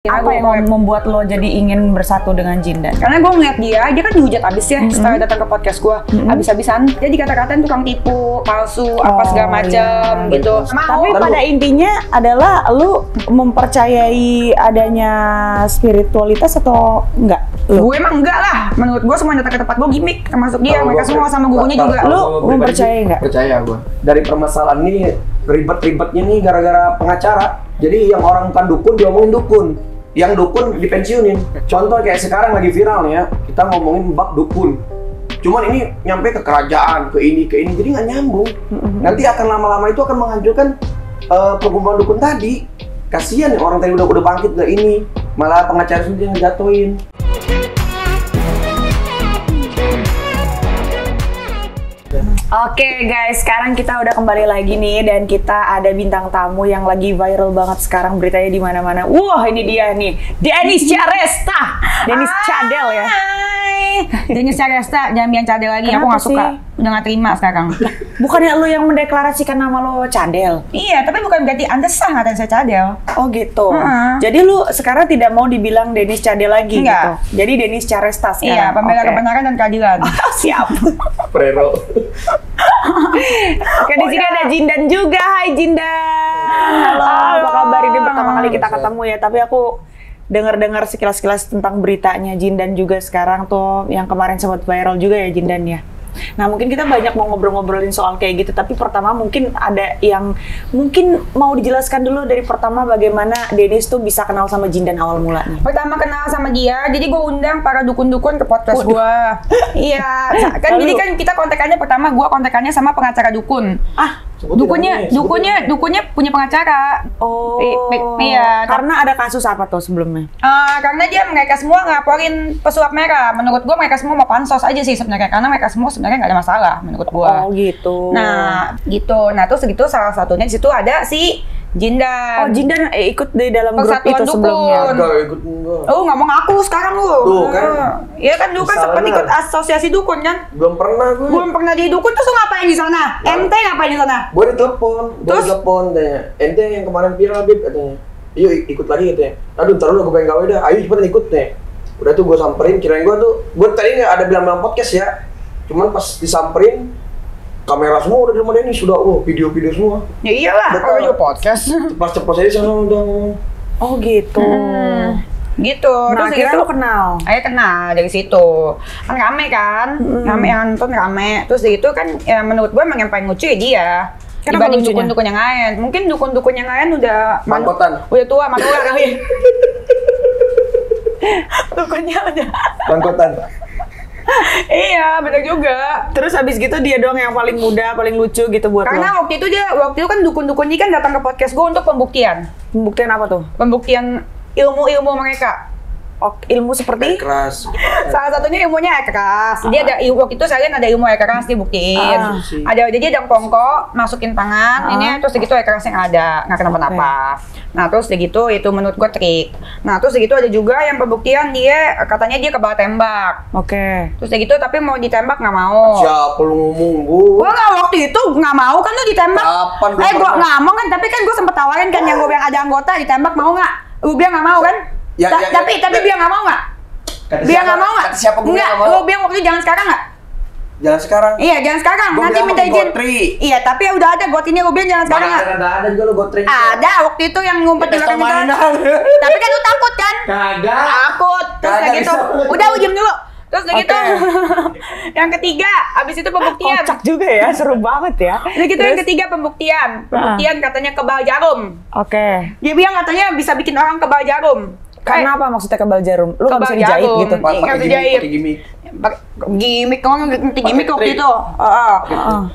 Apa yang membuat lo jadi ingin bersatu dengan Jindan? Karena gue ngeliat dia kan dihujat abis ya setelah datang ke podcast gue. Abis-abisan dia dikata-katain tukang tipu, palsu, apa segala macam gitu. Tapi pada intinya adalah lu mempercayai adanya spiritualitas atau enggak? Gue emang enggak lah. Menurut gue semua yang datang ke tempat gue gimmick, termasuk dia. Mereka semua sama gurunya juga. Lu mempercayai nggak? Percaya gue. Dari permasalahan ini ribet-ribetnya nih gara-gara pengacara. Jadi yang orang bukan dukun diomongin dukun, yang dukun dipensiunin. Contoh kayak sekarang lagi viral nih ya, kita ngomongin bab dukun. Cuman ini nyampe ke kerajaan, ke ini, jadi nggak nyambung. Nanti akan lama-lama itu akan menghancurkan perkumpulan dukun tadi. Kasian ya orang tadi udah bangkit ke ini, malah pengacara sendiri yang ngejatuhin. Oke guys, sekarang kita udah kembali lagi nih dan kita ada bintang tamu yang lagi viral banget sekarang beritanya di mana-mana. Wah, ini dia nih, Denis Charesta, Denis Cadel ya. Denis Charesta, jangan bilang Cadel lagi. Aku nggak suka, udah nggak terima sekarang. Bukannya lu yang mendeklarasikan nama lo Cadel? Iya, tapi bukan berarti Anda sah ngatain saya Cadel. Oh gitu. Jadi lu sekarang tidak mau dibilang Denis Cadel lagi? Enggak. Gitu? Jadi Denis Charesta sekarang? Iya, pembela kebenaran dan keadilan. Siap. Prero. Oke, di sini ada Jindan juga. Hai Jindan. Halo, apa kabar? Ini pertama kali kita ketemu ya, tapi aku dengar-dengar sekilas-sekilas tentang beritanya Jindan juga sekarang tuh, yang kemarin sempat viral juga ya Jindan ya. Nah mungkin kita banyak mau ngobrol-ngobrolin soal kayak gitu, tapi pertama mungkin ada yang mungkin mau dijelaskan dulu dari pertama bagaimana Denis tuh bisa kenal sama Jindan awal mulanya. Pertama kenal sama dia, jadi gue undang para dukun-dukun ke podcast gue. Iya, kan jadi kan kita kontekannya pertama gue kontekannya sama pengacara dukun. Dukunnya punya pengacara. Oh, iya. Karena ada kasus apa tuh sebelumnya? Karena mereka semua ngelaporin pesulap merah. Menurut gue mereka semua mau pansos aja sih sebenarnya, karena mereka semua sebenarnya nggak ada masalah menurut gue. Oh gitu. Nah gitu. Nah terus segitu salah satunya di situ ada si Jindan. Oh Jindan ikut di dalam grup Persatuan itu sebelumnya. Enggak ikut enggak. Oh nggak mau ngaku sekarang lu. Tuh kan. Iya kan dulu kan sempat ikut asosiasi dukun kan? Belum pernah gue. Belum pernah di dukun, terus lu ngapain di sana? Ente ngapain di sana? Gue ditelepon, tanya, ente yang kemarin viral Bib katanya. Yuk ikut lagi katanya. Aduh ntar dulu gue pengen gawe dah, ayo cepetan ikut deh. Udah tuh gue samperin, kirain gue tadi nggak ada bilang podcast ya. Cuman pas disamperin, kamera semua udah di rumah Denis, sudah video-video semua. Ya iyalah, kalau juga podcast. Ceplos aja sana udah. Oh gitu. Gitu. Nah, terus akhirnya gitu, lo kenal? Ayo kenal dari situ. Kan rame kan? Rame yang nonton rame. Terus dari itu kan ya menurut gue emang yang paling lucu ya dia. Kenapa dibanding lucunya? dukun-dukun yang lain. Mungkin dukun-dukun yang lain udah Bangkotan. udah tua, manula kali. Dukunnya udah. Bangkotan. Iya, benar juga. Terus habis gitu dia doang yang paling muda, paling lucu gitu buat Karena lo. waktu itu kan dukun-dukun ini kan datang ke podcast gue untuk pembuktian. Pembuktian apa tuh? Pembuktian ilmu-ilmu mereka. Oh, ilmu seperti? Keras. Salah satunya ilmunya air keras. Dia ada ilmu itu sekalian ada ilmu air keras dibuktiin. Jadi ada pongko masukin tangan ini terus segitu air keras yang ada nggak kenapa-napa. Nah terus segitu itu menurut gue trik. Nah terus segitu ada juga yang pembuktian dia katanya dia kebal tembak. Oke. Terus segitu tapi mau ditembak nggak mau. Siapa lu ngomong bu? Gue nggak waktu itu nggak mau kan lu ditembak. Kapan gua Gue pernah? nggak mau kan tapi kan gue sempet tawarin kan yang gue bilang ada anggota ditembak mau nggak? Lu bilang nggak mau kan? Tapi bilang nggak mau nggak? Bilang nggak mau nggak? Kata siapa gue nggak mau? Lu bilang waktu itu jangan sekarang nggak? Jangan sekarang. Iya jangan sekarang. Gua Nanti bilang minta sama izin. Gotri. Iya tapi ya udah ada got ini lu bilang jangan sekarang nggak? Ada juga lu gotring. Ada waktu itu yang ngumpet di belakang kita. Tapi kan lu takut kan? Kagak. Takut. Terus Kagak kayak gitu. bisa. Udah lu diem dulu. Terus udah gitu. Yang ketiga, abis itu pembuktian. Kocak juga ya, seru banget ya. Udah gitu yang ketiga pembuktian. Pembuktian katanya kebal jarum. Oke. Dia bilang katanya bisa bikin orang kebal jarum. Karena apa maksudnya kebal jarum? Lu nggak Kebal bisa dijahit jarum. gitu? Nggak bisa jahit. Gimik kan ngerti gimik waktu itu.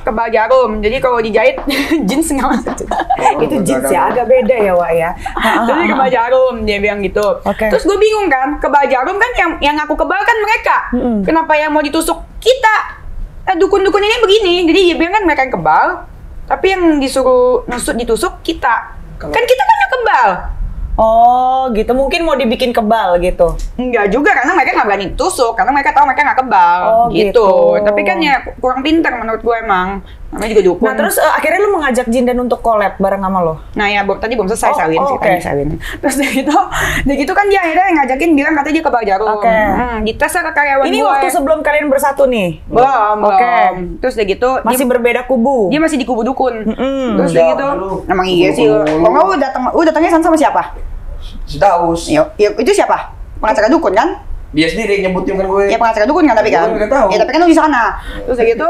Kebal jarum. Jadi kalau dijahit jeans nggak masuk. Itu jeans ya, agak beda ya Wak ya. Jadi kebal jarum dia bilang gitu. Oke. Terus gue bingung kan, kebal jarum kan yang aku kebal kan mereka. Kenapa yang mau ditusuk kita? Dukun-dukun ini begini. Jadi dia bilang kan mereka yang kebal, tapi yang disuruh ditusuk kita. Kan kita kan yang kebal. Oh gitu, mungkin mau dibikin kebal gitu. Enggak juga, karena mereka nggak berani tusuk, karena mereka tahu mereka nggak kebal. Oh, gitu. Tapi kan ya kurang pintar menurut gue emang. namanya juga dukun. Nah terus akhirnya lu mengajak Jindan untuk collab bareng sama lo? Nah ya, tadi belum selesai Sawin okay. Sawin. Terus dari gitu kan dia akhirnya ngajakin bilang katanya dia ke Bang Jarum. Dites lah ke karyawan Ini gue. waktu sebelum kalian bersatu nih? Belum. Terus dari gitu masih berbeda kubu? Dia masih di kubu dukun. Terus Siap, dari gitu, dulu. emang iya sih. Kalau lu datangnya sama siapa? Si Daus. Ya, itu siapa? Pengacara dukun kan? Dia sendiri nyebutin kan gue. Ya pengacara dukun kan tapi kan. Gue nggak tahu. Ya tapi kan lu di sana. Terus kayak gitu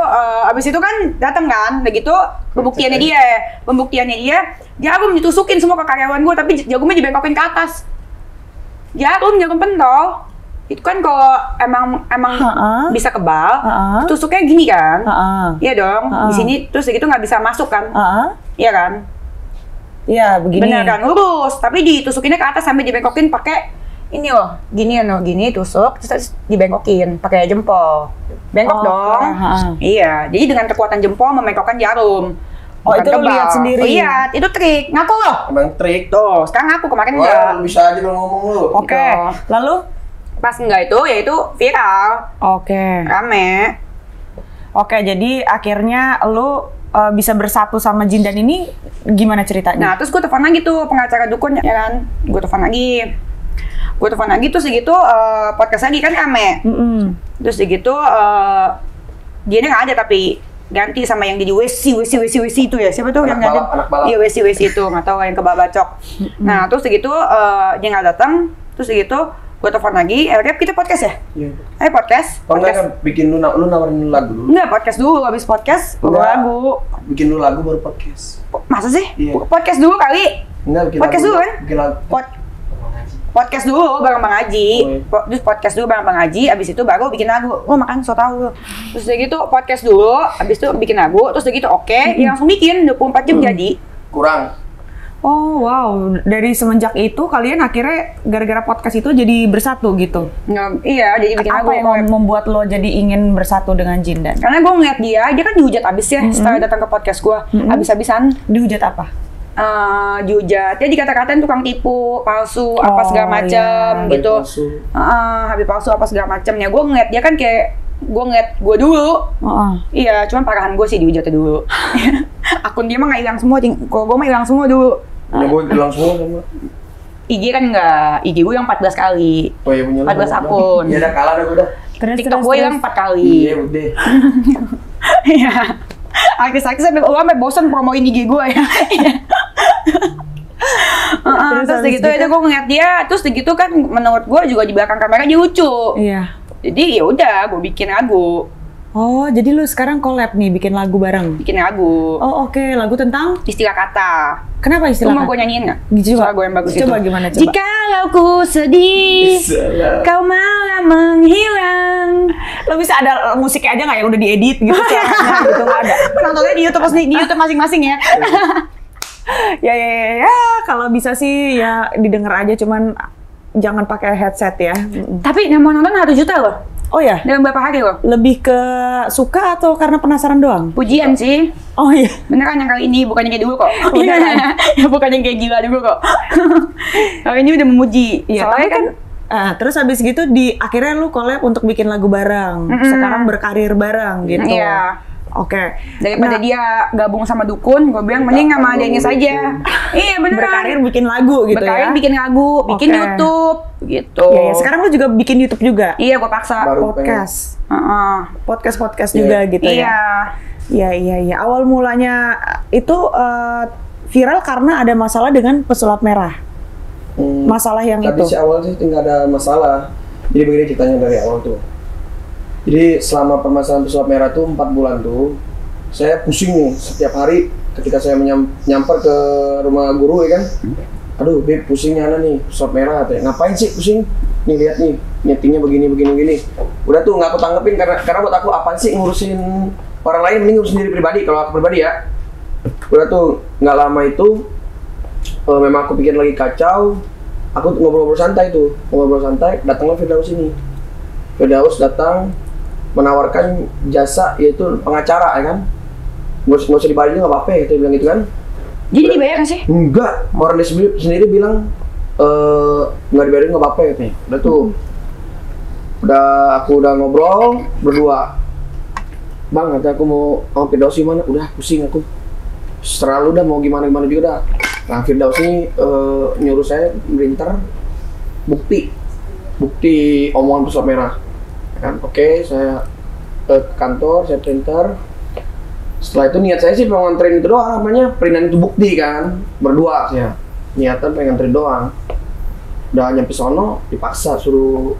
abis itu kan datang kan. Kayak gitu pembuktiannya dia jarum ditusukin semua ke karyawan gue tapi jarumnya dibengkokin ke atas. Jarum pentol. Itu kan kalau emang bisa kebal, tusuknya gini kan. Iya dong. Di sini terus kayak gitu nggak bisa masuk kan. Iya kan? Iya, begini. Bener kan, lurus. Tapi ditusukinnya ke atas sampai dibengkokin pakai ini loh, gini tusuk, terus dibengkokin pakai jempol. Bengkok dong. Iya, jadi dengan kekuatan jempol membengkokkan jarum. Oh, itu lu lihat sendiri? Oh, iya, itu trik. Ngaku loh. Emang trik. Tuh, sekarang ngaku, kemarin enggak. Wah, bisa aja kalau ngomong lu. Oke. Lalu? Pas enggak itu, ya itu viral. Oke. Rame. Oke, jadi akhirnya lu bisa bersatu sama Jindan ini gimana ceritanya? Nah, terus gue telepon lagi tuh pengacara dukun ya kan. Gue telepon lagi terus segitu podcast lagi kan rame. Terus segitu dia nggak ada tapi ganti sama yang di WC itu ya. Siapa tuh yang ganti? Anak balap. Iya WC itu, nggak tahu yang kebabacok. Nah, terus segitu dia nggak datang. Terus segitu gue telepon lagi, Rep kita podcast ya? Iya. Podcast. Enggak, bikin lu nawarin lagu dulu. Enggak, podcast dulu, habis podcast lagu. Bikin lu lagu baru podcast. Masa sih? Iya. Podcast dulu kali. Enggak, bikin Podcast lagu. dulu kan? Bikin lagu. Podcast dulu bareng Bang Haji. Terus podcast dulu bareng Bang Haji, abis itu baru bikin lagu. Lu makan so tau lu. Terus udah gitu podcast dulu, abis itu bikin lagu, terus udah gitu oke, dia langsung bikin 24 jam jadi. Kurang. Oh wow, dari semenjak itu kalian akhirnya gara-gara podcast itu jadi bersatu gitu? Iya, jadi bikin Apa lagu. yang membuat lo jadi ingin bersatu dengan Jindan? Karena gue ngeliat dia kan dihujat abis ya setelah datang ke podcast gue, abis-abisan. Dihujat apa? Dihujat, dia dikata-katain tukang tipu, palsu, apa segala macem gitu. Habis palsu apa segala macemnya. Gue ngeliat dia kan kayak gue ngeliat gue dulu. Iya, cuman parahan gue sih dihujatnya dulu. Akun dia mah nggak hilang semua, kalau gue mah hilang semua dulu. Punya gue hilang semua sama. IG kan enggak, IG gue yang 14 kali. Oh iya punya 14 akun. Ya udah kalah dah gue dah. TikTok gue hilang 4 kali. Iya udah. Iya. Artis-artis sampai bosan promoin IG gue ya. Terus gitu aja gue ngeliat dia, terus gitu kan menurut gue juga di belakang kamera dia lucu. Iya. Jadi ya udah, gue bikin lagu. Oh, jadi lu sekarang collab nih bikin lagu bareng? Bikin lagu. Oh oke, lagu tentang? Istilah kata. Kenapa istilah Lu mau kata? gue nyanyiin nggak? Coba gue yang bagus coba itu. Gimana coba? Jikalau ku sedih, kau malah menghilang. Lo bisa ada musiknya aja nggak yang udah diedit gitu suaranya gitu nggak ada? Nontonnya di YouTube masing-masing ya. Ya, kalau bisa sih ya didengar aja, cuman jangan pakai headset ya. Tapi yang mau nonton 1 juta loh. Oh ya? Dalam berapa hari loh? Lebih ke suka atau karena penasaran doang? Pujian sih. Oh iya. Beneran yang kali ini, bukan yang kayak dulu kok. Beneran. Ya bukan yang kayak gila dulu kok. Kali ini udah memuji. Iya, Soalnya kan terus habis gitu akhirnya lu collab untuk bikin lagu bareng. Sekarang berkarir bareng gitu. Iya. Oke. Daripada dia gabung sama dukun, gue bilang mending sama adanya saja. Iya beneran. Berkarir bikin lagu gitu Berkarir ya. bikin lagu, bikin Oke. YouTube gitu. Iya, ya. Sekarang lu juga bikin YouTube juga? Iya, gue paksa. Baru Podcast. Podcast Iya. juga gitu Iya. ya? Iya. Awal mulanya itu viral karena ada masalah dengan pesulap merah. Masalah yang Tadi itu. si awal sih nggak ada masalah. Jadi begini ceritanya dari awal tuh. Jadi selama permasalahan pesulap merah tuh 4 bulan tuh, saya pusing nih setiap hari ketika saya nyamper ke rumah guru ya kan. Aduh, Beb, pusingnya ana nih pesulap merah. Ngapain sih pusing? Nih lihat nih, nyetingnya begini. Udah tuh nggak aku tanggepin karena buat aku apaan sih ngurusin orang lain, mending ngurusin diri pribadi. Kalau aku pribadi ya. Udah tuh nggak lama itu memang aku pikir lagi kacau. Aku ngobrol-ngobrol santai, datanglah Firdaus ini. Firdaus datang menawarkan jasa yaitu pengacara ya kan. Nggak usah dibayar nggak apa-apa ya, dia bilang gitu kan. Jadi dibayar nggak sih? Enggak, orang dia sendiri bilang nggak dibayarin nggak apa-apa katanya. Udah tuh, aku udah ngobrol berdua. Bang, kata aku mau Firdausi mana? Udah pusing aku. Selalu udah mau gimana juga dah. Nah Firdausi nyuruh saya printer bukti omongan pesulap merah. Kan, oke, saya ke kantor, saya printer. Setelah itu niat saya sih mau nganterin itu doang, namanya printan itu bukti kan, berdua saya. Niatan pengen nganterin doang. Udah nyampe sono, dipaksa suruh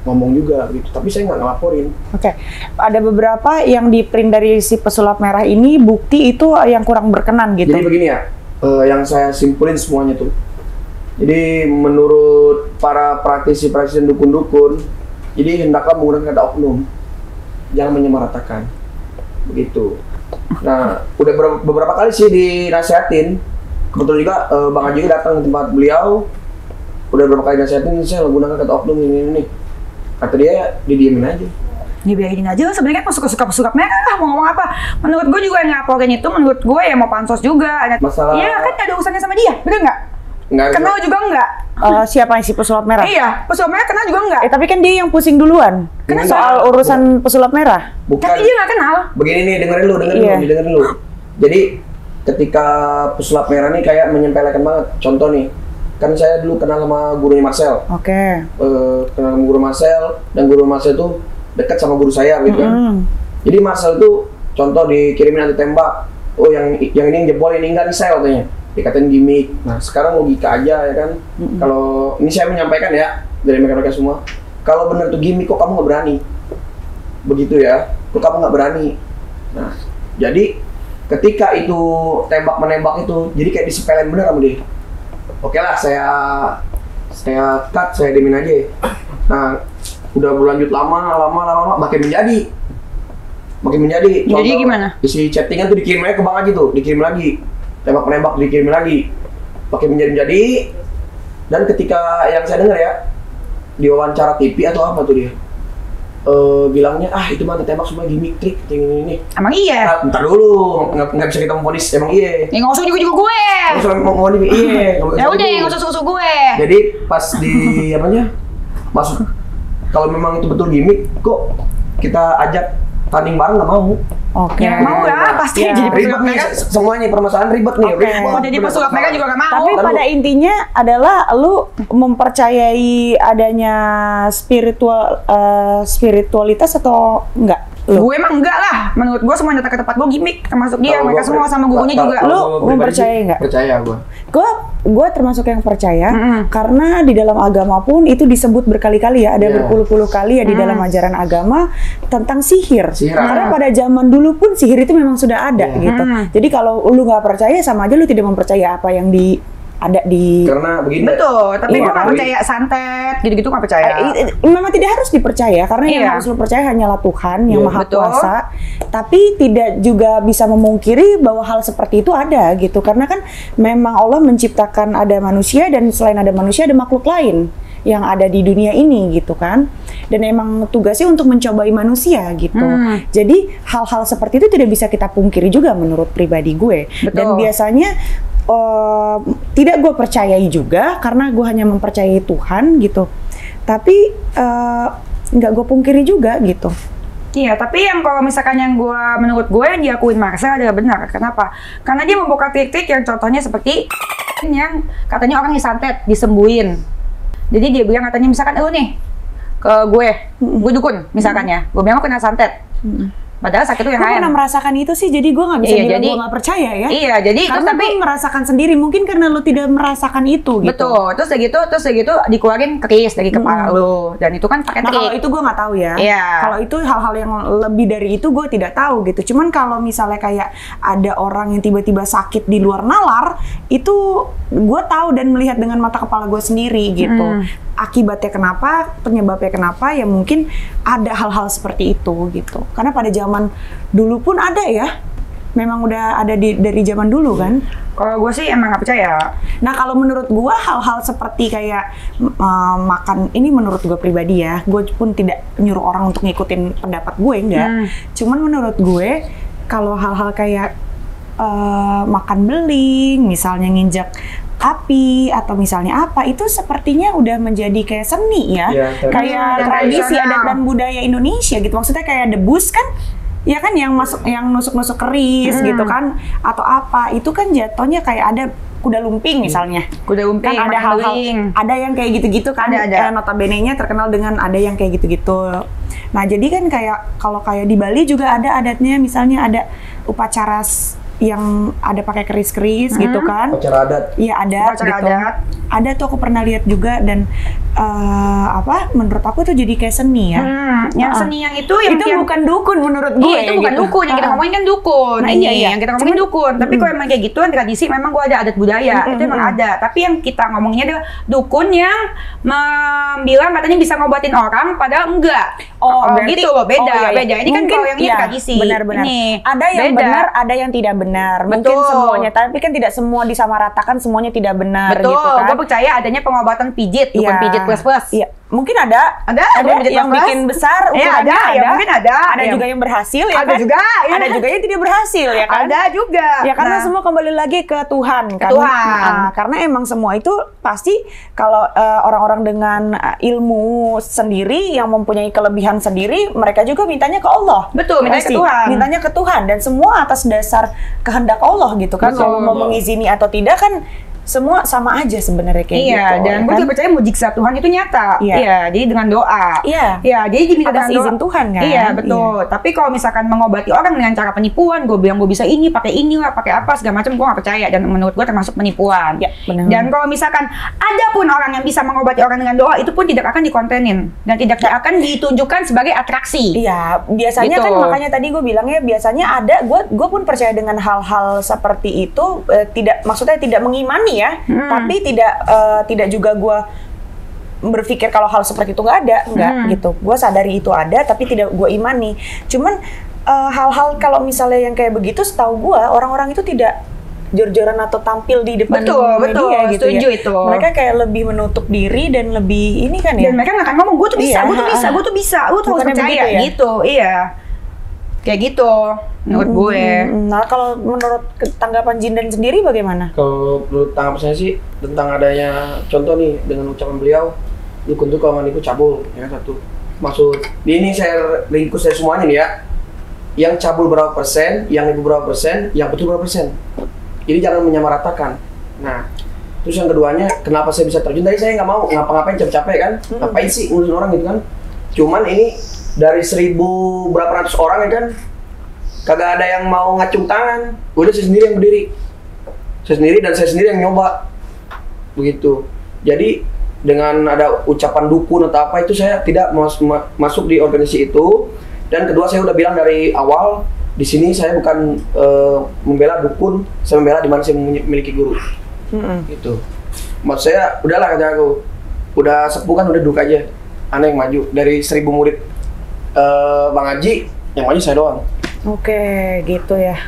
ngomong juga gitu, tapi saya nggak ngelaporin. Oke. Ada beberapa yang di print dari si pesulap merah ini bukti itu yang kurang berkenan gitu. Jadi begini ya, yang saya simpulin semuanya tuh. Jadi menurut para praktisi dukun-dukun, jadi hendaklah menggunakan kata oknum, jangan menyamaratakan, begitu. Nah, udah beberapa kali sih dinasihatin. Kebetulan juga Bang Haji datang ke tempat beliau, udah beberapa kali nasihatin, saya menggunakan kata oknum ini. Kata dia, didiemin aja. Dibiarin aja, sebenarnya kan suka pesulap merah lah, mau ngomong apa. Menurut gue juga yang ngelaporin itu, menurut gue ya mau pansos juga. Masalah... Iya kan ada urusannya sama dia, bener nggak? Nggak. Kenal juga nggak? Siapa yang si pesulap merah? Iya, pesulap merah kenal juga nggak? Tapi kan dia yang pusing duluan. Kenapa? Soal urusan pesulap merah. Bukan. Tapi dia nggak kenal. Begini nih, dengerin lu. Jadi ketika pesulap merah nih kayak menyempelekan banget. Contoh nih, kan saya dulu kenal sama gurunya Marcel. Oke. Kenal sama guru Marcel, dan guru Marcel tuh dekat sama guru saya gitu kan. Jadi Marcel tuh contoh dikirimin anti tembak. Oh yang ini jebol, ini enggak nih saya katanya. Dikatain gimmick. Nah sekarang logika aja ya kan. Kalau ini saya menyampaikan ya dari mereka semua. Kalau benar tuh gimmick kok kamu nggak berani? Begitu ya. Kok kamu nggak berani? Nah jadi ketika itu tembak menembak itu, jadi kayak disepelin bener sama dia. Oke lah, saya cut, saya diemin aja. Nah, udah berlanjut lama, makin menjadi. Contoh, jadi gimana? Isi chattingan tuh dikirim aja ke Bang Haji tuh, dikirim lagi. Tembak menembak dikirim lagi. Makin menjadi. Dan ketika yang saya dengar ya, di wawancara TV atau apa tuh dia, bilangnya itu mah tembak semua gimmick trik ini. Emang iya? Bentar dulu, nggak bisa kita memponis emang iya. Ya nggak usah juga gue. Nggak usah mau iya. Ya udah, nggak usah susu gue. Jadi pas di masuk, kalau memang itu betul gimmick, kok kita ajak tanding bareng nggak mau. Oke. Ya mau ya, pasti Ya. jadi Ribet pesulap nih, merah. semuanya permasalahan ribet nih. Oke. Ribet. Mau jadi pesulap merah juga nggak mau. Tapi pada intinya adalah lu mempercayai adanya spiritualitas atau enggak? Gue emang enggak lah. Menurut gue semua datang ke tempat gue gimmick, termasuk dia. Mereka semua sama gurunya juga. Lu mempercayai nggak? Percaya gue. Gue termasuk yang percaya karena di dalam agama pun itu disebut berkali-kali ya, ada berpuluh-puluh kali ya di dalam ajaran agama tentang sihir. Karena pada zaman dulu pun sihir itu memang sudah ada gitu. Jadi kalau lu nggak percaya, sama aja lu tidak mempercaya apa yang ada di... Karena begini. Betul, tapi Iya, gue nggak kan? percaya santet, gitu-gitu nggak percaya. Memang tidak harus dipercaya karena yang harus lu percaya hanyalah Tuhan yang Maha betul. Kuasa. Tapi tidak juga bisa memungkiri bahwa hal seperti itu ada gitu. Karena kan memang Allah menciptakan ada manusia, dan selain ada manusia ada makhluk lain yang ada di dunia ini gitu kan. Dan emang tugasnya untuk mencobai manusia gitu. Jadi hal-hal seperti itu tidak bisa kita pungkiri juga menurut pribadi gue. Betul. Dan biasanya tidak gue percayai juga karena gue hanya mempercayai Tuhan gitu. Tapi nggak gue pungkiri juga gitu. Iya, tapi yang kalau misalkan yang menurut gue yang diakuin Marcel adalah benar. Kenapa? Karena dia membuka trik-trik yang contohnya seperti yang katanya orang disantet, disembuhin. Jadi dia bilang katanya misalkan lu nih ke gue dukun misalkan ya, gue bilang aku kena santet. Padahal sakit itu yang Gue lain. pernah merasakan itu sih, jadi gue nggak bisa bilang gue nggak percaya ya. Iya, jadi karena gue merasakan sendiri, mungkin karena lu tidak merasakan itu gitu. Betul, terus gitu dikeluarin keris dari kepala lu, dan itu kan pakai trik. Kalau itu gue nggak tahu ya. Iya. Kalau itu hal-hal yang lebih dari itu gue tidak tahu gitu. Cuman kalau misalnya kayak ada orang yang tiba-tiba sakit di luar nalar, itu gue tahu dan melihat dengan mata kepala gue sendiri gitu. Akibatnya kenapa, penyebabnya kenapa, ya mungkin ada hal-hal seperti itu gitu. Karena pada zaman dulu pun ada ya, memang udah ada dari zaman dulu kan. Kalau gue sih emang nggak percaya. Nah kalau menurut gue hal-hal seperti kayak makan, ini menurut gue pribadi ya, gue pun tidak nyuruh orang untuk ngikutin pendapat gue, enggak. Cuman menurut gue kalau hal-hal kayak makan beling, misalnya nginjak api atau misalnya apa, itu sepertinya udah menjadi kayak seni ya, kayak tradisi adat dan budaya Indonesia gitu. Maksudnya kayak debus kan ya kan yang nusuk-nusuk keris gitu kan atau apa itu kan jatuhnya kayak ada kuda lumping misalnya. Kuda lumping, kan ada hal-hal, ada yang kayak gitu-gitu kan. Ada. Notabene-nya terkenal dengan ada yang kayak gitu-gitu. Nah, jadi kan kayak kalau kayak di Bali juga ada adatnya, misalnya ada upacara yang ada pakai keris-keris gitu kan. Upacara adat. Iya, ada Upacara gitu. adat. Ada tuh aku pernah lihat juga dan menurut aku tuh jadi kayak seni ya. Yang seni yang itu yang bukan dukun menurut gue. Iya, itu bukan gitu. dukun, yang kita ngomongin kan dukun. Nah, Ini iya. yang kita ngomongin dukun. Tapi kalau emang kayak gituan tradisi memang gua ada adat budaya. Itu emang ada. Tapi yang kita ngomonginnya adalah dukun yang bilang katanya bisa ngobatin orang padahal enggak. Berarti- gitu loh, beda. iya. Beda. Ini kan Mungkin, kalau yang ini iya, tradisi. Benar-benar. Ini Ada yang beda. benar, ada yang tidak benar. Mungkin Betul. semuanya, tapi kan tidak semua disamaratakan, semuanya tidak benar Betul. gitu kan. Gua percaya adanya pengobatan pijit, dukun Iya. pijit plus-plus. Iya. Mungkin ada dukun pijit yang plus-plus. bikin besar Iya, ukurannya ada. Ya, mungkin ada. Ada Ya. juga yang berhasil ya Ada kan? juga, ya. Ada juga yang tidak berhasil ya kan? Ada juga. Ya karena Nah, semua kembali lagi ke Tuhan kan. Tuhan. Karena emang semua itu pasti kalau orang-orang dengan ilmu sendiri yang mempunyai kelebihan sendiri, mereka juga mintanya ke Allah. Betul, mintanya Pasti. ke Tuhan. Mintanya ke Tuhan dan semua atas dasar kehendak Allah gitu kan. Betul. Kalau mau mengizini atau tidak kan semua sama aja sebenarnya kayak iya, gitu. dan gue kan? juga percaya mujizat Tuhan itu nyata. Iya. Jadi dengan doa. Iya. Jadi diminta Atas dengan doa. izin Tuhan kan? Iya, betul. Tapi kalau misalkan mengobati orang dengan cara penipuan, gue bilang gue bisa ini, pakai inilah, pakai apa, segala macam, gue gak percaya. Dan menurut gue termasuk penipuan. Iya, benar. Dan kalau misalkan ada pun orang yang bisa mengobati orang dengan doa, itu pun tidak akan dikontenin. Dan tidak akan ditunjukkan sebagai atraksi. Iya, biasanya Gitu. kan makanya tadi gue bilangnya biasanya ada, gue pun percaya dengan hal-hal seperti itu, maksudnya tidak mengimani ya, tapi tidak juga gue berpikir kalau hal seperti itu nggak ada, nggak gitu. Gue sadari itu ada, tapi tidak gue imani. Cuman hal-hal kalau misalnya yang kayak begitu, setahu gue orang-orang itu tidak jor-joran atau tampil di depan Betul, media gitu setuju ya. itu. Mereka kayak lebih menutup diri dan lebih ini kan ya. Dan mereka nggak akan ngomong, gue tuh bisa, Iya, gue tuh bisa, gue tuh bisa, lu tuh harus Bukannya percaya begitu ya? gitu, iya. Kayak gitu, menurut gue. Nah, kalau menurut tanggapan Jindan sendiri bagaimana? Kalau menurut tanggapan saya sih tentang adanya contoh nih dengan ucapan beliau, dukun tuh kalau maniku cabul ya satu. Maksud ini saya ringkus saya semuanya nih ya. Yang cabul berapa persen, yang itu berapa persen, yang betul berapa persen. Jadi jangan menyamaratakan. Nah, terus yang keduanya, kenapa saya bisa terjun? Tadi saya nggak mau ngapa-ngapain capek-capek kan? Ngapain sih ngurusin orang gitu kan? Cuman ini dari 1000 berapa ratus orang ya kan, kagak ada yang mau ngacung tangan. Udah saya sendiri yang berdiri. Saya sendiri dan saya sendiri yang nyoba. Begitu. Jadi dengan ada ucapan dukun atau apa itu saya tidak masuk di organisasi itu. Dan kedua saya udah bilang dari awal, di sini saya bukan membela dukun, saya membela di mana saya memiliki guru. Gitu. Maksud saya, udahlah kata aku, udah sepuh kan udah duduk aja. Aneh yang maju dari 1000 murid Bang Haji, yang maju saya doang. Oke, gitu ya.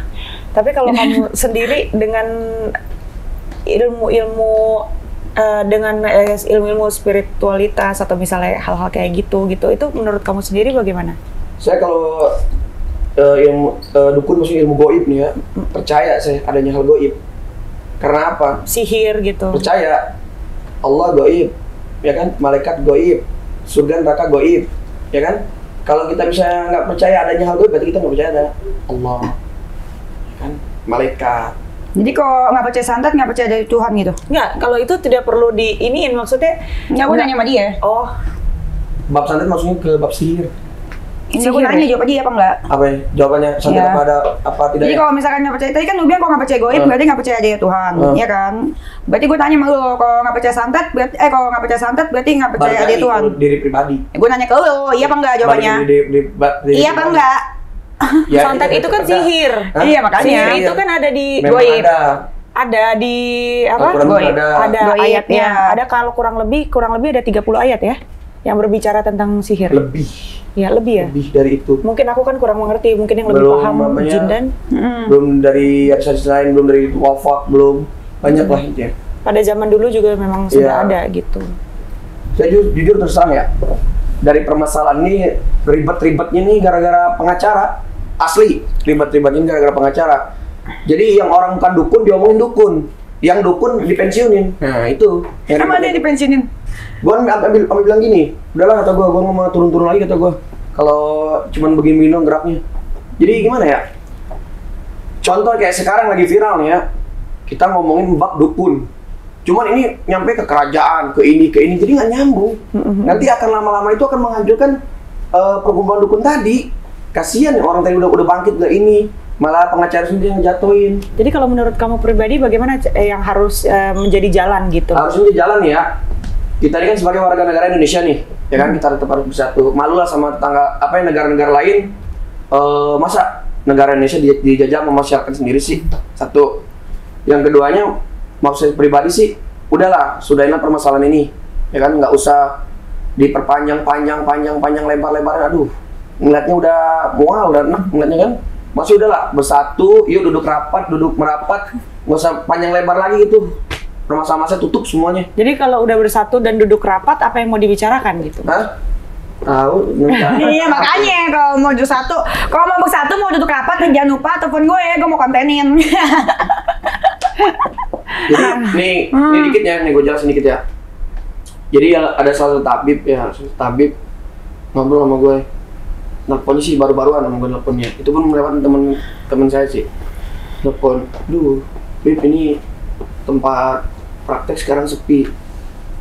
Tapi kalau kamu sendiri dengan ilmu-ilmu ilmu-ilmu spiritualitas atau misalnya hal-hal kayak gitu, itu menurut kamu sendiri bagaimana? Saya kalau ilmu dukun maksudnya ilmu goib nih ya, percaya saya adanya hal goib. Karena apa? Sihir gitu. Percaya Allah goib, ya kan? Malaikat goib, surga neraka goib, ya kan? Kalau kita bisa nggak percaya adanya hal goib, berarti kita nggak percaya ada Allah, ya kan? Malaikat. Jadi kalau nggak percaya santet, nggak percaya dari Tuhan gitu? Nggak, kalau itu tidak perlu diiniin, maksudnya. Nggak, gue nanya sama dia. Oh, Bab santet maksudnya ke bab sihir. Ini gue nanya jawab dia apa enggak? Apa ya? Jawabannya santet Iya. apa ada apa tidak? Jadi Ya? kalau misalkan nggak percaya, tadi kan lu bilang kalau nggak percaya goib, berarti nggak percaya adanya Tuhan, ya kan? Berarti gue tanya sama lu, kalau nggak percaya santet, kalau nggak percaya santet, berarti nggak percaya Balik adanya lagi Tuhan. ke diri pribadi. Gue nanya ke lu, iya apa enggak jawabannya? Balik diri Iya apa pribadi. enggak? Ya, santet itu kan ada. sihir. Hah? Iya, makanya. Sihir Iya. itu kan ada di Memang goib. ada. di apa? Al-Quran Goib. ada. Ada Goib, ayatnya. ya. Ada kalau kurang lebih ada 30 ayat ya yang berbicara tentang sihir. Lebih Ya, lebih ya. lebih dari itu. Mungkin aku kan kurang mengerti, mungkin yang lebih Belum, paham namanya- Jindan. Belum dari hadis lain, belum dari wafak, belum banyak lah intinya. Pada zaman dulu juga memang sudah Iya. ada gitu. Saya jujur terus terang ya, dari permasalahan ini ribet-ribetnya nih gara-gara pengacara. Asli, ribet-ribetnya ini gara-gara pengacara. Jadi yang orang bukan dukun diomongin dukun, yang dukun dipensiunin. Nah itu. Emang ada yang dipensiunin? Gua ambil bilang gini, udahlah kata gua nggak mau turun-turun lagi kata gua. Kalau cuman begini-begini doang geraknya. Jadi gimana ya? Contoh kayak sekarang lagi viral nih ya, kita ngomongin bab dukun. Cuman ini nyampe ke kerajaan, ke ini, jadi nggak nyambung. Nanti akan lama-lama itu akan menghancurkan perkumpulan dukun tadi. Kasihan orang tadi udah bangkit ke ini, malah pengacara sendiri yang jatuhin. Jadi kalau menurut kamu pribadi bagaimana yang harus menjadi jalan gitu? Harusnya jalan ya. Kita ini kan sebagai warga negara Indonesia nih, ya kan kita tetap harus bersatu. Malulah sama tetangga negara-negara lain. Masa negara Indonesia dijajah sama masyarakat sendiri sih? Satu. Yang keduanya, maksud saya pribadi sih, udahlah, sudahinlah permasalahan ini, ya kan, nggak usah diperpanjang, panjang, lebar, aduh, ngeliatnya udah mual, udah enak ngeliatnya kan. Masih udahlah, bersatu, yuk duduk merapat, nggak usah panjang lebar lagi gitu. Permasalahan tutup semuanya. Jadi kalau udah bersatu dan duduk rapat, apa yang mau dibicarakan gitu? Hah? Tahu? Iya makanya kalau mau bersatu, mau duduk rapat, jangan lupa telepon gue mau kontenin. Jadi ini dikit ya, gue jelasin dikit ya. Jadi ada salah satu tabib ngobrol sama gue. Nelponnya sih baru-baruan sama gue nelponnya. Itu pun melewati teman saya sih. Nelpon, Bib ini tempat praktek sekarang sepi.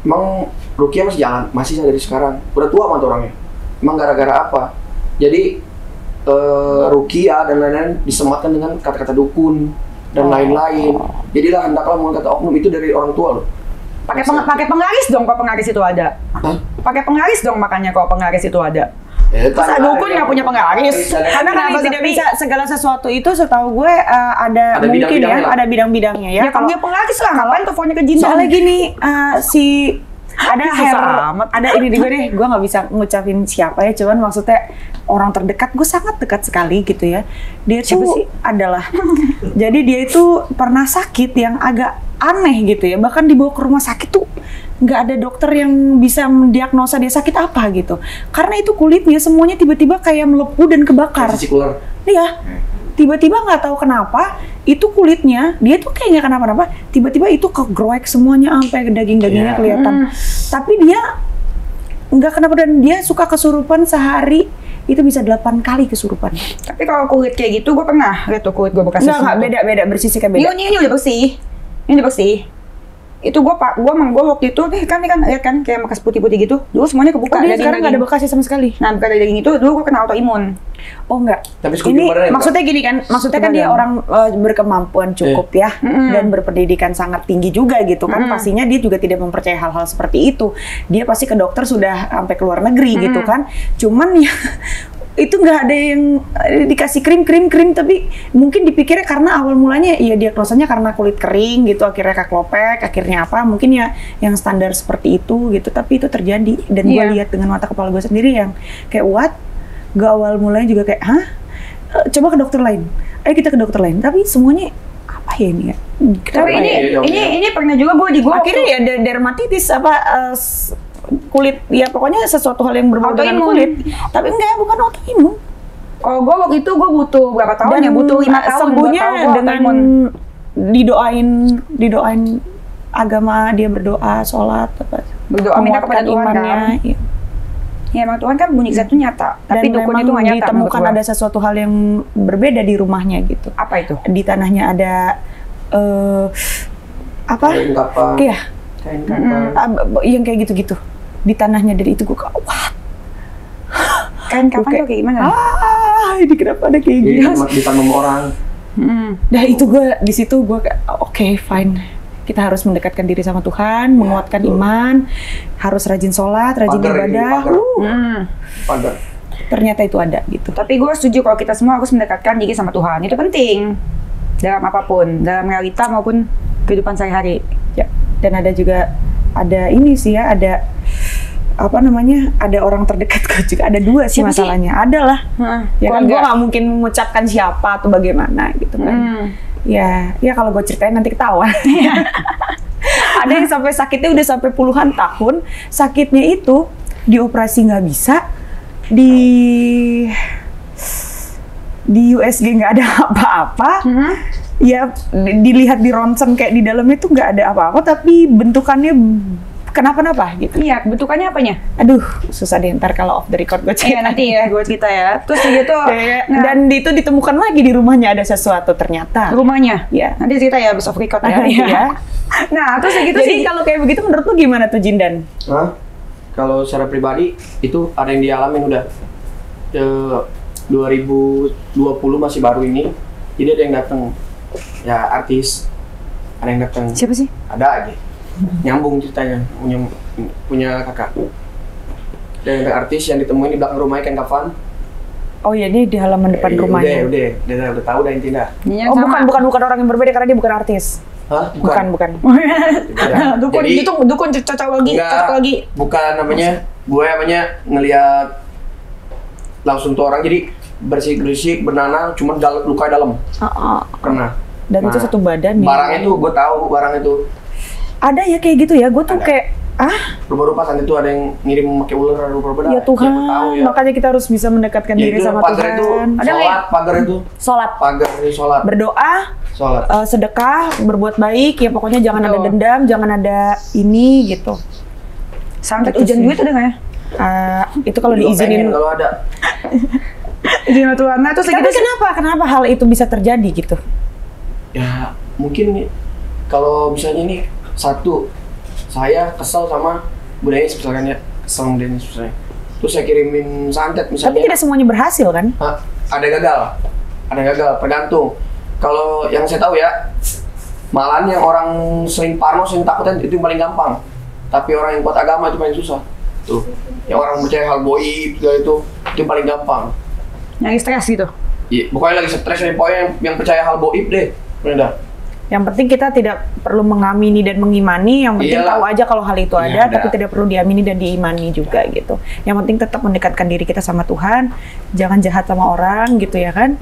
Emang Rukia masih jalan? Masih dari sekarang. Udah tua mah orangnya. Emang gara-gara apa? Jadi Rukia dan lain-lain disematkan dengan kata-kata dukun dan lain-lain. Jadilah hendaklah mulai kata oknum itu dari orang tua loh. Pakai penggaris dong kalau penggaris itu ada. Pakai penggaris dong makanya kalau penggaris itu ada. Masa dukun nggak punya penggaris? Karena kan tidak bisa segala sesuatu itu setahu gue ada mungkin ya, ada bidang-bidangnya ya. Ya kalau dia penggaris lah, ngapain teleponnya ke jin? Soalnya gini, ada ini juga deh, gue nggak bisa ngucapin siapa ya, cuman maksudnya orang terdekat, gue sangat dekat sekali gitu ya. Dia siapa tuh sih? Adalah, jadi dia itu pernah sakit yang agak aneh gitu ya, bahkan dibawa ke rumah sakit tuh nggak ada dokter yang bisa mendiagnosa dia sakit apa gitu, karena itu kulitnya semuanya tiba-tiba kayak melepuh dan kebakar. Iya, tiba-tiba nggak tahu kenapa itu kulitnya dia tuh kayak nggak kenapa-napa, tiba-tiba itu kegroek semuanya sampai daging-dagingnya kelihatan. Tapi dia nggak kenapa, dan dia suka kesurupan sehari itu bisa 8 kali kesurupan. Tapi kalau kulit kayak gitu gue pernah lihat tuh kulit gue bekas. Nggak beda bersisnya beda. Ini udah bersih, ini udah bersih. Itu gue waktu itu kan lihat kan kayak bekas putih-putih gitu, dulu semuanya kebuka. Dia sekarang nggak ada bekasnya sama sekali. Nah, bekas daging itu dulu gue kena autoimun. Oh enggak. Tapi ini maksudnya gini kan, maksudnya kan dia orang berkemampuan cukup ya, dan berpendidikan sangat tinggi juga gitu kan. Pastinya dia juga tidak mempercayai hal-hal seperti itu. Dia pasti ke dokter sudah sampai ke luar negeri gitu kan. Cuman ya itu nggak ada yang dikasih krim, tapi mungkin dipikirnya karena awal mulanya ya diagnosanya karena kulit kering gitu, akhirnya keklopek, akhirnya apa, mungkin ya yang standar seperti itu gitu, tapi itu terjadi. Dan gue lihat dengan mata kepala gue sendiri yang kayak gue awal mulanya juga kayak coba ke dokter lain, ayo kita ke dokter lain, tapi semuanya apa ya ini ya. Tapi ini pernah juga gue akhirnya ya dermatitis kulit, ya pokoknya sesuatu hal yang berbau dengan kulit. Tapi enggak, bukan autoimun. Kalau gue waktu itu gue butuh berapa tahun? Dan ya butuh 5 tahun. Sembuhnya dengan didoain agama, dia berdoa, sholat, berdoa minta kepada Tuhan kan. Ya emang Tuhan kan bunyi zat itu nyata, tapi dukun itu nggak nyata. Ditemukan ada sesuatu hal yang berbeda di rumahnya gitu. Apa itu? Di tanahnya ada apa? Iya. Yang kayak gitu-gitu di tanahnya, dari itu gue wah. Kain kapan tuh kayak gimana? Ini kenapa ada kayak gini? Ditanam orang. Nah itu gue di situ gue oke, fine. Kita harus mendekatkan diri sama Tuhan, menguatkan iman, harus rajin sholat, rajin ibadah. Ternyata itu ada gitu. Tapi gue setuju kalau kita semua harus mendekatkan diri sama Tuhan. Itu penting dalam apapun, dalam realita maupun kehidupan sehari-hari. Ya. Dan ada juga ini sih ya, ada apa namanya, ada orang terdekat gue juga, ada 2 sih masalahnya. Adalah ya kan, gue nggak mungkin mengucapkan siapa atau bagaimana gitu kan. Ya kalau gue ceritain nanti ketahuan. Ada yang sampai sakitnya udah sampai puluhan tahun, sakitnya itu dioperasi nggak bisa, di USG nggak ada apa-apa. Ya dilihat di ronsen kayak di dalamnya tuh nggak ada apa-apa, tapi bentukannya kenapa-napa gitu. Iya, kebutuhannya apanya? Aduh, susah deh ntar kalau off the record gue cerita. Iya, nanti ya gue cerita ya. Terus gitu. Dan itu ditemukan lagi di rumahnya ada sesuatu ternyata. Rumahnya? Iya. Nanti cerita ya abis off record ya. Iya. Nah, terus gitu Jadi sih. kalau kayak begitu menurut lu gimana tuh Jindan? Hah? Kalau secara pribadi itu ada yang dialamin udah 2020 masih baru ini, jadi ada yang datang ya artis, ada yang datang. Siapa sih? Ada aja nyambung ceritanya, punya kakak. Dan ada artis yang ditemuin di belakang rumahnya kan kafan. Oh iya, dia di halaman depan rumahnya. Udah tahu dah intinya. Oh bukan orang yang berbeda karena dia bukan artis. Hah? Bukan. Dukun Jadi, itu dukun cocok lagi. Bukan namanya, gue ngelihat langsung tuh orang jadi bersih bernanah, cuma luka dalam. Pernah. Dan itu satu badan ya. Barangnya tuh gue tahu barang itu. Ada ya kayak gitu ya, gue tuh Ada. kayak Rupa-rupa saat itu ada yang ngirim pakai ular rupa-rupa. ya Tuhan, Siapa tahu ya. makanya kita harus bisa mendekatkan Ya diri itu, sama pagar Tuhan. itu, Ada nggak ya? pagar itu, Sholat, sholat, berdoa, sholat. sedekah, berbuat baik, ya pokoknya jangan ada Betul. dendam, jangan ada ini gitu. Santet Gitu hujan sih. duit udah nggak ya? Itu kalau Juga diizinin. pengen kalau ada. Izin Tuhan. Nah, terus Tapi kenapa hal itu bisa terjadi gitu? Ya mungkin nih, kalau misalnya nih satu, saya kesel sama Bu Denis misalkan ya, kesel sama Bu Denis misalnya. Terus saya kirimin santet misalnya. Tapi tidak semuanya berhasil kan? Ada gagal, tergantung. Kalau yang saya tahu ya, malahan yang orang sering parno, sering takutan itu yang paling gampang. Tapi orang yang kuat agama itu paling susah. Tuh, yang orang percaya hal goib itu yang paling gampang. nyari stres gitu. Iya, pokoknya lagi stres ya, pokoknya yang percaya hal goib deh, benar. Yang penting kita tidak perlu mengamini dan mengimani, yang penting Iyalah. tahu aja kalau hal itu Iya, ada, tapi tidak perlu diamini dan diimani juga gitu. Yang penting tetap mendekatkan diri kita sama Tuhan, jangan jahat sama orang gitu ya kan.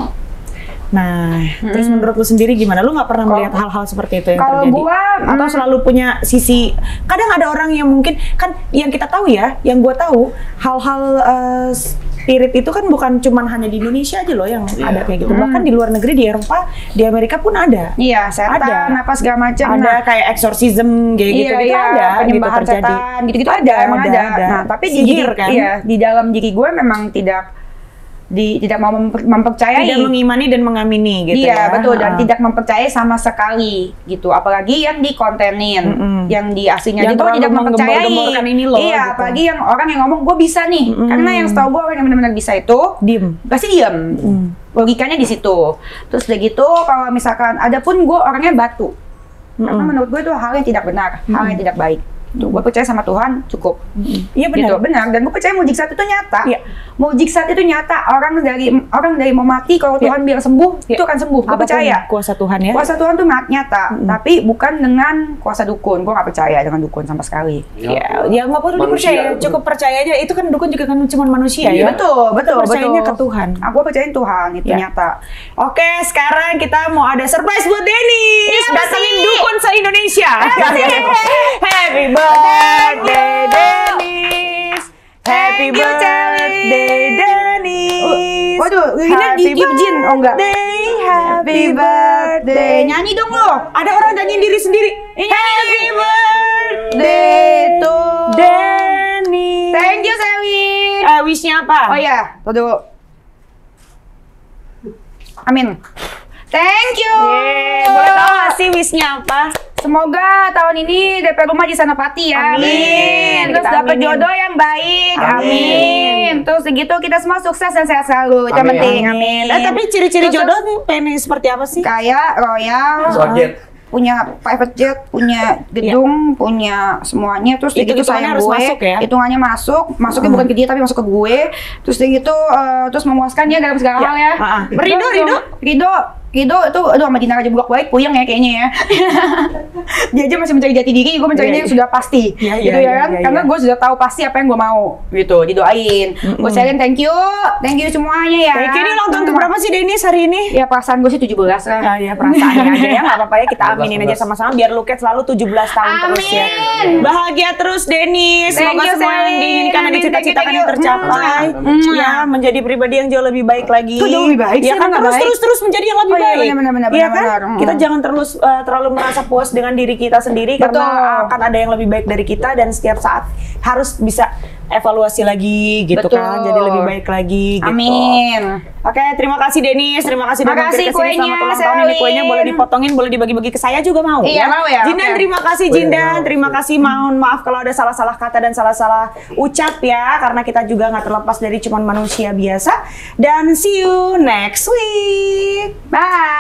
Nah, terus menurut lu sendiri gimana? Lu nggak pernah melihat hal-hal seperti itu yang Kalau terjadi? gua, Atau selalu punya sisi, kadang ada orang yang mungkin, kan yang kita tahu ya, yang gua tahu, hal-hal spirit itu kan bukan cuman hanya di Indonesia aja loh yang Iya. ada kayak gitu. Bahkan di luar negeri, di Eropa, di Amerika pun ada. Iya, setan, Ada. apa segala macam. Ada kayak exorcism kayak gitu, Iya, gitu iya, ada gitu penyembahan terjadi. setan, gitu-gitu ada, emang ada. Nah, tapi di Sihir diri, kan? iya, di dalam diri gue memang tidak mau mempercayai. Tidak mengimani dan mengamini gitu Iya, ya. betul, dan Ah. tidak mempercayai sama sekali gitu. Apalagi yang dikontenin, yang di aslinya Yang itu terlalu tidak mempercayai. menggembor-gemborkan ini loh, Iya, gitu. apalagi yang orang yang ngomong gue bisa nih. Karena yang setahu gue orang yang benar-benar bisa itu Diem. pasti diam. Logikanya di situ. Terus udah gitu, kalau misalkan ada pun gue orangnya batu. Karena menurut gue itu hal yang tidak benar, hal yang tidak baik. Tuh, gue percaya sama Tuhan cukup. Iya benar. Gitu, benar. Dan gue percaya mujizat itu nyata. Iya. Mujizat itu nyata. Orang dari mau mati, kalau Tuhan bilang sembuh, Iya. itu akan sembuh. Gue Apapun percaya. kuasa Tuhan ya. Kuasa Tuhan tuh nyata, tapi bukan dengan kuasa dukun. Gue nggak percaya dengan dukun sama sekali. Ya, ya nggak perlu Manusia dipercaya, itu. cukup percaya aja. Itu kan dukun juga kan cuma manusia ya. Betul, betul, percayanya betul. ke Tuhan. Aku percayain Tuhan, itu Ya. nyata. Oke, sekarang kita mau ada surprise buat Denis. Iya, Datengin pasti. dukun se-Indonesia. Pasti. Happy birthday, Denis. Happy Thank you, birthday, Charlie. Denis. Waduh, ini Happy di Jin, oh enggak? birthday, happy birthday. Nyanyi dong lo. Ada orang nyanyiin diri sendiri. Happy birthday to Denis. Thank you, Selin. Wishnya apa? Oh iya, tuh dulu. Amin. Thank you. Yeay, boleh tahu nggak sih wishnya apa? Semoga tahun ini DP rumah di Sanapati ya. Amin. Terus Kita dapat aminin. jodoh yang baik. Amin. Amin. Terus segitu kita semua sukses dan sehat selalu. Itu yang Amin. penting. Amin. Tapi ciri-ciri Terus- jodoh nih pengen seperti apa sih? Kaya, royal, Sojet. punya private jet, punya gedung, punya semuanya. Terus Itu gitu hitungannya sayang harus gue, masuk ya? hitungannya masuknya bukan ke dia tapi masuk ke gue. Terus gitu, terus memuaskan dia dalam segala hal ya. Ridho, Ridho itu aduh sama Dinar aja bulak balik puyeng ya kayaknya ya. Dia aja masih mencari jati diri, gue mencarinya Iya, yang sudah pasti. Iya, Gitu iya, ya kan? iya, iya. Karena gue sudah tahu pasti apa yang gue mau. Gitu, didoain. Gue sharing thank you semuanya ya. Kayak ini ulang tahun keberapa sih Denis hari ini? Ya perasaan gue sih 17 lah. Ah ya perasaannya aja ya, nggak apa-apa ya, kita aminin aja sama-sama biar Luket selalu 17 tahun terus ya. Amin. Bahagia terus Denis, Thank semoga you, semua yang Selin. diinginkan dan Amin, dicita-citakan thank yang you. tercapai. Amin. Ya, menjadi pribadi yang jauh lebih baik lagi. Kok jauh lebih baik sih? Ya kan Emang nggak baik? terus menjadi yang lebih Oh baik. Benar, Iya kan? benar. Kita jangan terlalu merasa puas dengan diri kita sendiri Betul. karena akan ada yang lebih baik dari kita dan setiap saat harus bisa evaluasi lagi gitu Betul. kan. Jadi lebih baik lagi gitu. Amin. Oke, terima kasih Denis, terima kasih udah mampir Makasih ke sini. Selamat kuenya, ulang tahun. Ini Selin. kuenya boleh dipotongin, boleh dibagi-bagi ke saya juga mau. Iya, mau ya? Jindan, Oke. terima kasih Oh, iya, Jindan, mau. terima kasih. Mohon maaf kalau ada salah-salah kata dan salah-salah ucap ya, karena kita juga nggak terlepas dari cuman manusia biasa. Dan see you next week. Bye.